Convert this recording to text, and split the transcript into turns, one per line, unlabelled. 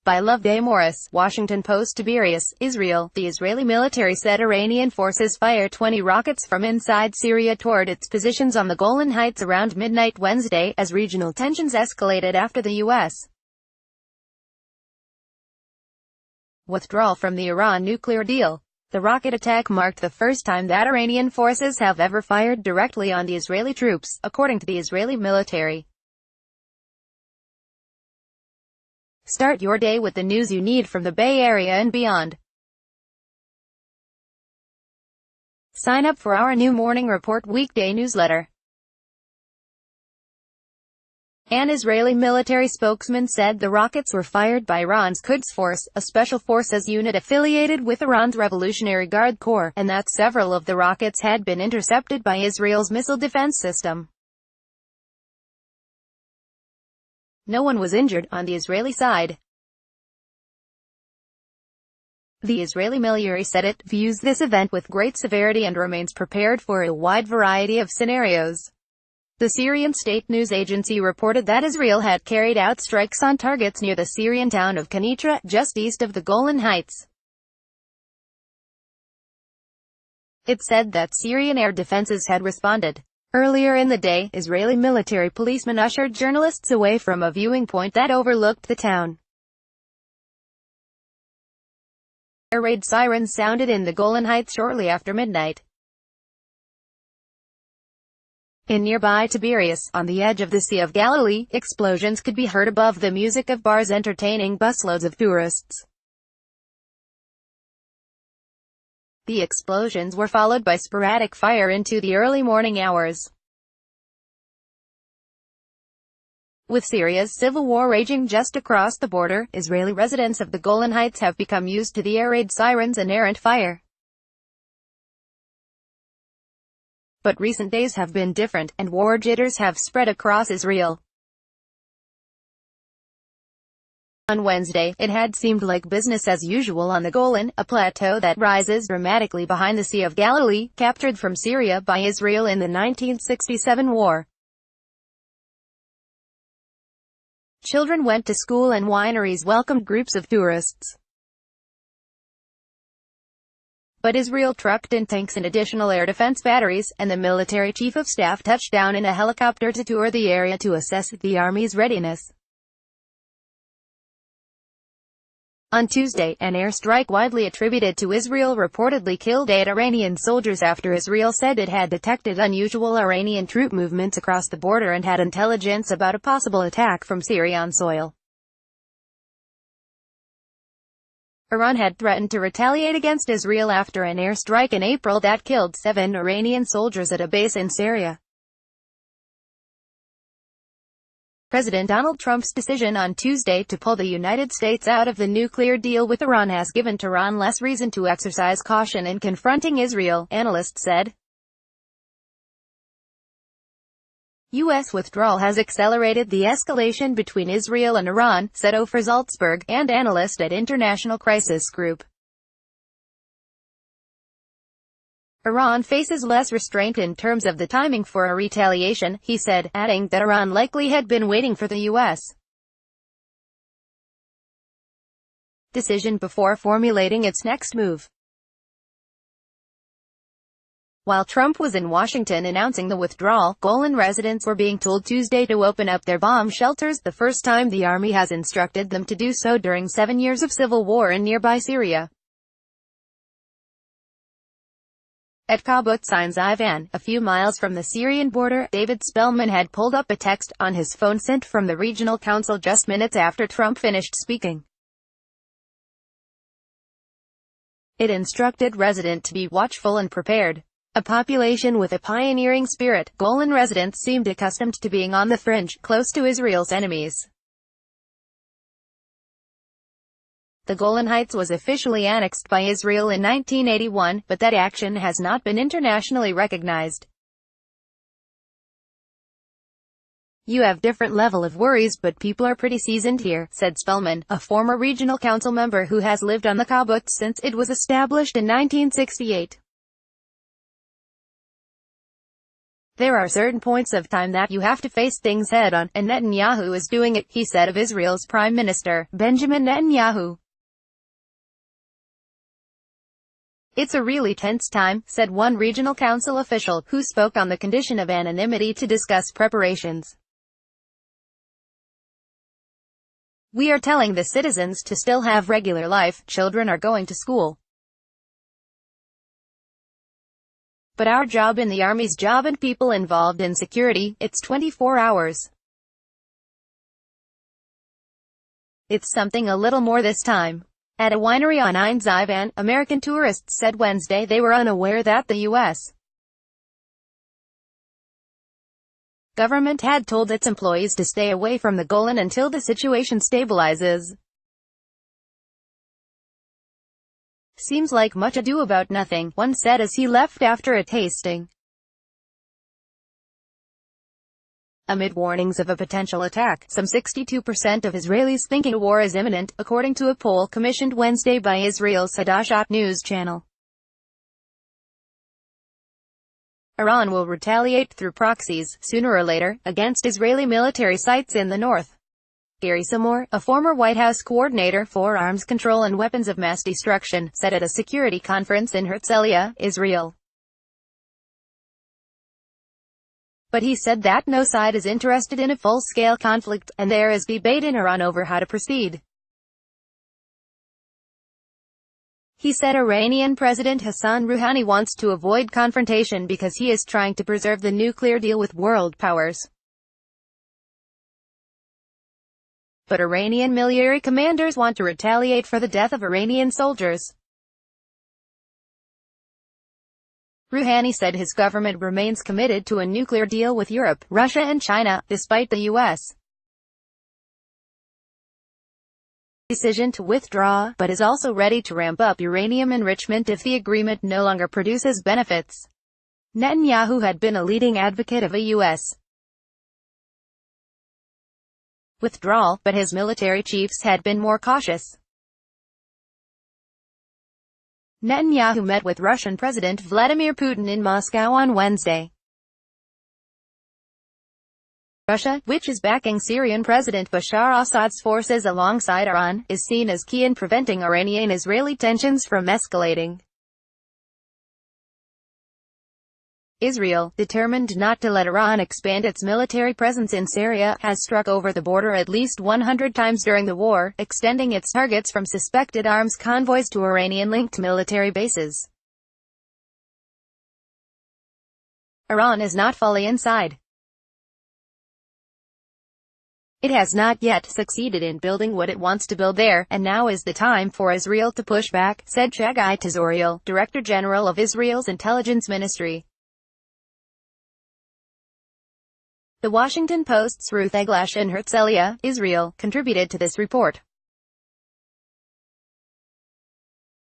By Loveday Morris, Washington Post. Tiberias, Israel. The Israeli military said Iranian forces fired 20 rockets from inside Syria toward its positions on the Golan Heights around midnight Wednesday, as regional tensions escalated after the U.S. withdrawal from the Iran nuclear deal. The rocket attack marked the first time that Iranian forces have ever fired directly on the Israeli troops, according to the Israeli military. Start your day with the news you need from the Bay Area and beyond. Sign up for our new Morning Report weekday newsletter. An Israeli military spokesman said the rockets were fired by Iran's Quds Force, a special forces unit affiliated with Iran's Revolutionary Guard Corps, and that several of the rockets had been intercepted by Israel's missile defense system. No one was injured on the Israeli side. The Israeli military said it views this event with great severity and remains prepared for a wide variety of scenarios. The Syrian state news agency reported that Israel had carried out strikes on targets near the Syrian town of Kenitra, just east of the Golan Heights. It said that Syrian air defenses had responded. Earlier in the day, Israeli military policemen ushered journalists away from a viewing point that overlooked the town. Air raid sirens sounded in the Golan Heights shortly after midnight. In nearby Tiberias, on the edge of the Sea of Galilee, explosions could be heard above the music of bars entertaining busloads of tourists. The explosions were followed by sporadic fire into the early morning hours. With Syria's civil war raging just across the border, Israeli residents of the Golan Heights have become used to the air raid sirens and errant fire. But recent days have been different, and war jitters have spread across Israel. On Wednesday, it had seemed like business as usual on the Golan, a plateau that rises dramatically behind the Sea of Galilee, captured from Syria by Israel in the 1967 war. Children went to school and wineries welcomed groups of tourists. But Israel trucked in tanks and additional air defense batteries, and the military chief of staff touched down in a helicopter to tour the area to assess the army's readiness. On Tuesday, an airstrike widely attributed to Israel reportedly killed 8 Iranian soldiers after Israel said it had detected unusual Iranian troop movements across the border and had intelligence about a possible attack from Syrian soil. Iran had threatened to retaliate against Israel after an airstrike in April that killed 7 Iranian soldiers at a base in Syria. President Donald Trump's decision on Tuesday to pull the United States out of the nuclear deal with Iran has given Tehran less reason to exercise caution in confronting Israel, analysts said. U.S. withdrawal has accelerated the escalation between Israel and Iran, said Ofer Zaltzberg, and analyst at International Crisis Group. Iran faces less restraint in terms of the timing for a retaliation, he said, adding that Iran likely had been waiting for the U.S. decision before formulating its next move. While Trump was in Washington announcing the withdrawal, Golan residents were being told Tuesday to open up their bomb shelters, the first time the army has instructed them to do so during 7 years of civil war in nearby Syria. At Kibbutz Ein Zivan, a few miles from the Syrian border, David Spellman had pulled up a text on his phone sent from the regional council just minutes after Trump finished speaking. It instructed residents to be watchful and prepared. A population with a pioneering spirit, Golan residents seemed accustomed to being on the fringe, close to Israel's enemies. The Golan Heights was officially annexed by Israel in 1981, but that action has not been internationally recognized. You have different level of worries, but people are pretty seasoned here, said Spellman, a former regional council member who has lived on the kibbutz since it was established in 1968. There are certain points of time that you have to face things head-on, and Netanyahu is doing it, he said of Israel's Prime Minister, Benjamin Netanyahu. It's a really tense time, said one regional council official, who spoke on the condition of anonymity to discuss preparations. We are telling the citizens to still have regular life, children are going to school. But our job and the army's job and people involved in security, it's 24 hours. It's something a little more this time. At a winery on Ein Zivan, American tourists said Wednesday they were unaware that the U.S. government had told its employees to stay away from the Golan until the situation stabilizes. Seems like much ado about nothing, one said as he left after a tasting. Amid warnings of a potential attack, some 62% of Israelis think a war is imminent, according to a poll commissioned Wednesday by Israel's Hadashat news channel. Iran will retaliate through proxies, sooner or later, against Israeli military sites in the north. Gary Samore, a former White House coordinator for arms control and weapons of mass destruction, said at a security conference in Herzliya, Israel. But he said that no side is interested in a full-scale conflict, and there is debate in Iran over how to proceed. He said Iranian President Hassan Rouhani wants to avoid confrontation because he is trying to preserve the nuclear deal with world powers. But Iranian military commanders want to retaliate for the death of Iranian soldiers. Rouhani said his government remains committed to a nuclear deal with Europe, Russia and China, despite the U.S. decision to withdraw, but is also ready to ramp up uranium enrichment if the agreement no longer produces benefits. Netanyahu had been a leading advocate of a U.S. withdrawal, but his military chiefs had been more cautious. Netanyahu met with Russian President Vladimir Putin in Moscow on Wednesday. Russia, which is backing Syrian President Bashar Assad's forces alongside Iran, is seen as key in preventing Iranian-Israeli tensions from escalating. Israel, determined not to let Iran expand its military presence in Syria, has struck over the border at least 100 times during the war, extending its targets from suspected arms convoys to Iranian-linked military bases. Iran is not fully inside. It has not yet succeeded in building what it wants to build there, and now is the time for Israel to push back, said Chagai Tazoriel, Director General of Israel's Intelligence Ministry. The Washington Post's Ruth Eglash in Herzliya, Israel, contributed to this report.